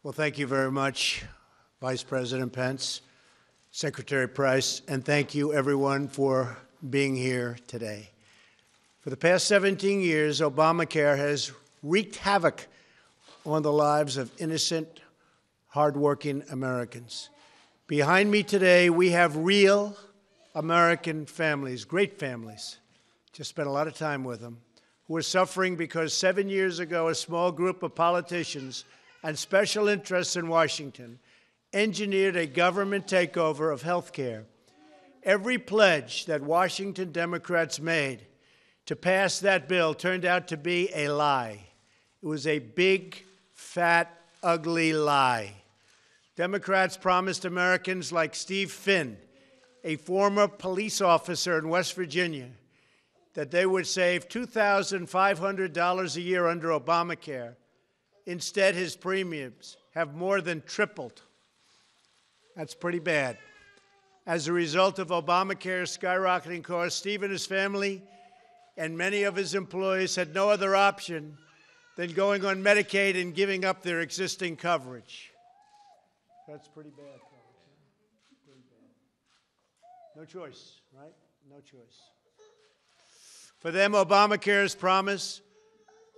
Well, thank you very much, Vice President Pence, Secretary Price, and thank you, everyone, for being here today. For the past 17 years, Obamacare has wreaked havoc on the lives of innocent, hardworking Americans. Behind me today, we have real American families, great families, just spent a lot of time with them, who are suffering because 7 years ago, a small group of politicians and special interests in Washington engineered a government takeover of health care. Every pledge that Washington Democrats made to pass that bill turned out to be a lie. It was a big, fat, ugly lie. Democrats promised Americans like Steve Finn, a former police officer in West Virginia, that they would save $2,500 a year under Obamacare. Instead, his premiums have more than tripled. That's pretty bad. As a result of Obamacare's skyrocketing costs, Steve and his family and many of his employees had no other option than going on Medicaid and giving up their existing coverage. That's pretty bad, folks. Pretty bad. No choice, right? No choice. For them, Obamacare's promise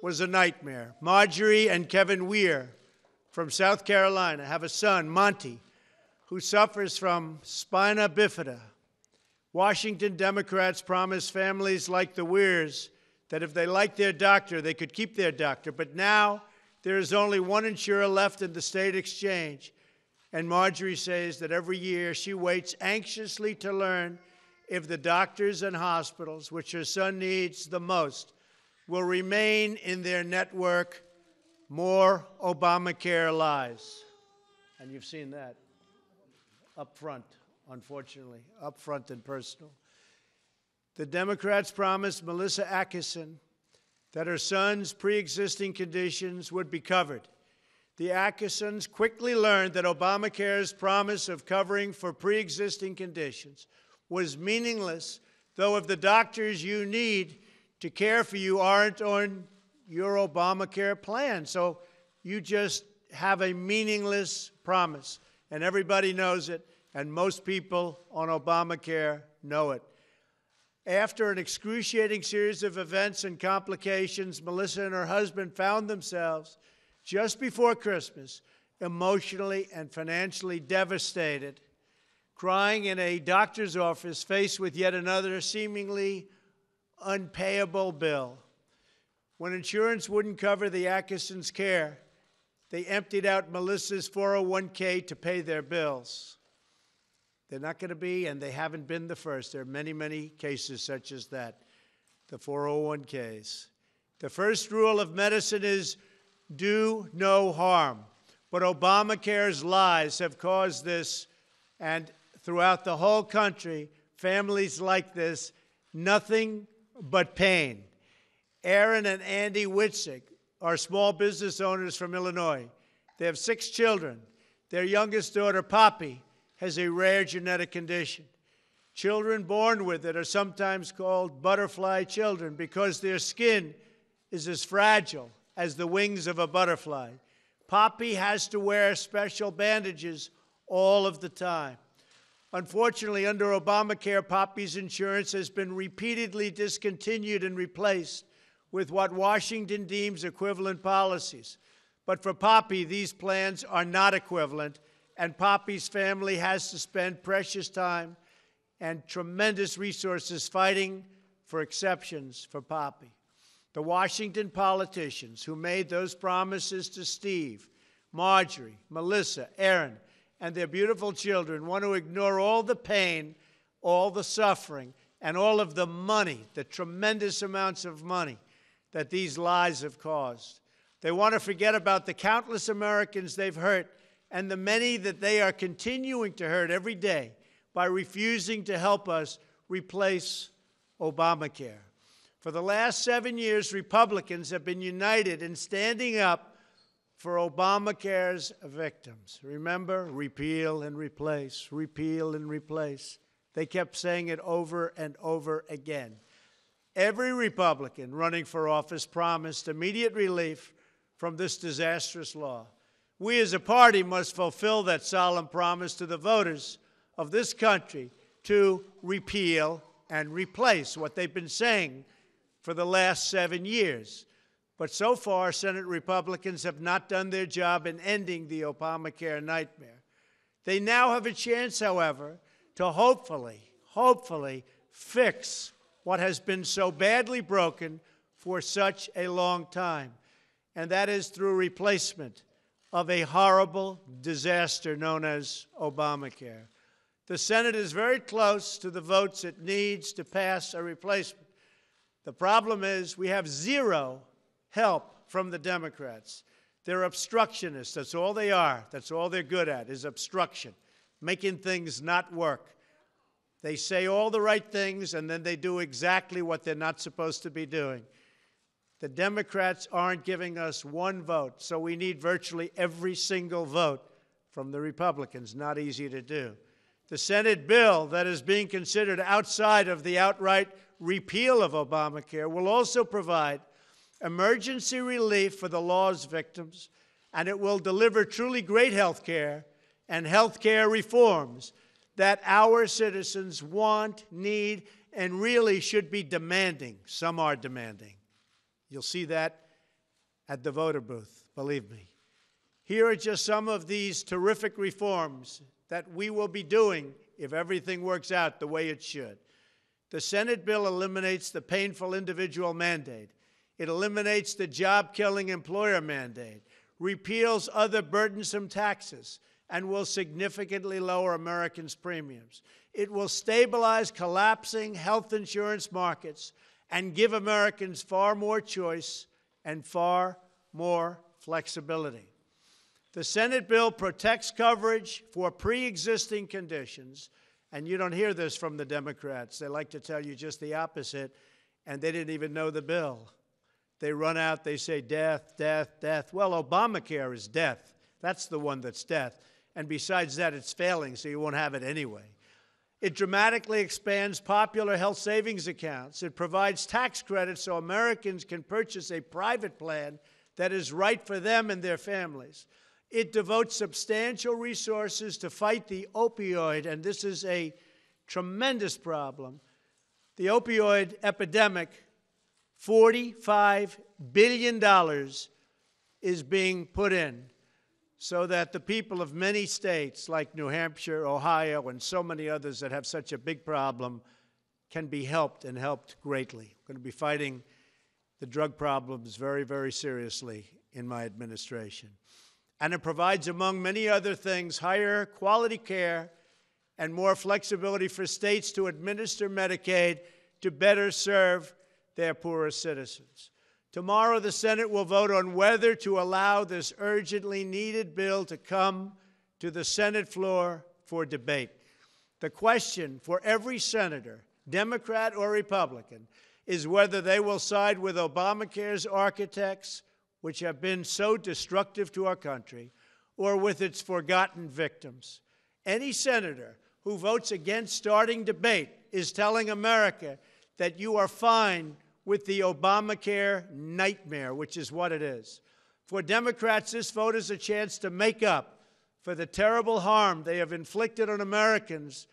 was a nightmare. Marjorie and Kevin Weir from South Carolina have a son, Monty, who suffers from spina bifida. Washington Democrats promised families like the Weirs that if they liked their doctor, they could keep their doctor. But now there is only one insurer left in the state exchange. And Marjorie says that every year she waits anxiously to learn if the doctors and hospitals, which her son needs the most, will remain in their network. More Obamacare lies. And you've seen that up front, unfortunately, up front and personal. The Democrats promised Melissa Atkinson that her son's pre-existing conditions would be covered. The Atkinsons quickly learned that Obamacare's promise of covering for pre-existing conditions was meaningless, though if the doctors you need to care for you aren't on your Obamacare plan. So you just have a meaningless promise, and everybody knows it, and most people on Obamacare know it. After an excruciating series of events and complications, Melissa and her husband found themselves, just before Christmas, emotionally and financially devastated, crying in a doctor's office faced with yet another seemingly unpayable bill. When insurance wouldn't cover the Atkinsons' care, they emptied out Melissa's 401k to pay their bills. They're not going to be, and they haven't been the first. There are many, many cases such as that, the 401ks. The first rule of medicine is do no harm. But Obamacare's lies have caused this, and throughout the whole country, families like this, nothing but pain. Aaron and Andy Witzig are small business owners from Illinois. They have 6 children. Their youngest daughter, Poppy, has a rare genetic condition. Children born with it are sometimes called butterfly children because their skin is as fragile as the wings of a butterfly. Poppy has to wear special bandages all of the time. Unfortunately, under Obamacare, Poppy's insurance has been repeatedly discontinued and replaced with what Washington deems equivalent policies. But for Poppy, these plans are not equivalent, and Poppy's family has to spend precious time and tremendous resources fighting for exceptions for Poppy. The Washington politicians who made those promises to Steve, Marjorie, Melissa, Aaron, and their beautiful children want to ignore all the pain, all the suffering, and all of the money, the tremendous amounts of money that these lies have caused. They want to forget about the countless Americans they've hurt and the many that they are continuing to hurt every day by refusing to help us replace Obamacare. For the last 7 years, Republicans have been united in standing up for Obamacare's victims. Remember, repeal and replace, repeal and replace. They kept saying it over and over again. Every Republican running for office promised immediate relief from this disastrous law. We as a party must fulfill that solemn promise to the voters of this country to repeal and replace what they've been saying for the last 7 years. But so far, Senate Republicans have not done their job in ending the Obamacare nightmare. They now have a chance, however, to hopefully fix what has been so badly broken for such a long time, and that is through replacement of a horrible disaster known as Obamacare. The Senate is very close to the votes it needs to pass a replacement. The problem is we have zero help from the Democrats. They're obstructionists. That's all they are. That's all they're good at, is obstruction, making things not work. They say all the right things, and then they do exactly what they're not supposed to be doing. The Democrats aren't giving us one vote, so we need virtually every single vote from the Republicans. Not easy to do. The Senate bill that is being considered outside of the outright repeal of Obamacare will also provide emergency relief for the law's victims, and it will deliver truly great health care and health care reforms that our citizens want, need, and really should be demanding. Some are demanding. You'll see that at the voter booth, believe me. Here are just some of these terrific reforms that we will be doing if everything works out the way it should. The Senate bill eliminates the painful individual mandate. It eliminates the job-killing employer mandate, repeals other burdensome taxes, and will significantly lower Americans' premiums. It will stabilize collapsing health insurance markets and give Americans far more choice and far more flexibility. The Senate bill protects coverage for pre-existing conditions, and you don't hear this from the Democrats. They like to tell you just the opposite, and they didn't even know the bill. They run out, they say death, death, death. Well, Obamacare is death. That's the one that's death. And besides that, it's failing, so you won't have it anyway. It dramatically expands popular health savings accounts. It provides tax credits so Americans can purchase a private plan that is right for them and their families. It devotes substantial resources to fight the opioid, and this is a tremendous problem, the opioid epidemic. $45 billion is being put in so that the people of many states like New Hampshire, Ohio, and so many others that have such a big problem can be helped, and helped greatly. We're going to be fighting the drug problems very, very seriously in my administration. And it provides, among many other things, higher quality care and more flexibility for states to administer Medicaid to better serve their poorest citizens. Tomorrow, the Senate will vote on whether to allow this urgently needed bill to come to the Senate floor for debate. The question for every senator, Democrat or Republican, is whether they will side with Obamacare's architects, which have been so destructive to our country, or with its forgotten victims. Any senator who votes against starting debate is telling America that you are fine with the Obamacare nightmare, which is what it is. For Democrats, this vote is a chance to make up for the terrible harm they have inflicted on Americans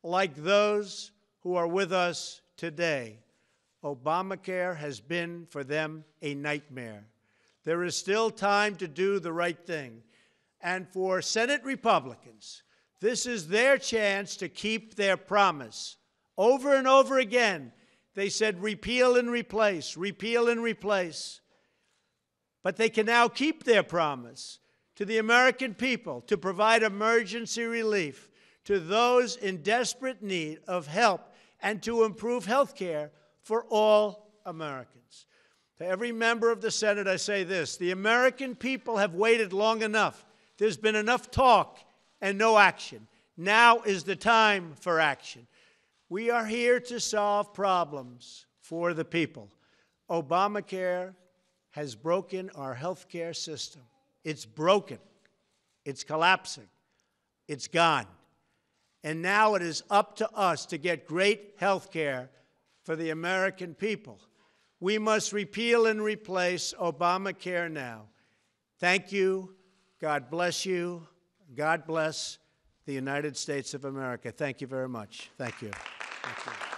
like those who are with us today. Obamacare has been for them a nightmare. There is still time to do the right thing. And for Senate Republicans, this is their chance to keep their promise. Over and over again, they said repeal and replace, repeal and replace. But they can now keep their promise to the American people to provide emergency relief to those in desperate need of help and to improve health care for all Americans. To every member of the Senate, I say this: the American people have waited long enough. There's been enough talk and no action. Now is the time for action. We are here to solve problems for the people. Obamacare has broken our health care system. It's broken. It's collapsing. It's gone. And now it is up to us to get great health care for the American people. We must repeal and replace Obamacare now. Thank you. God bless you. God bless the United States of America. Thank you very much. Thank you. Thank you.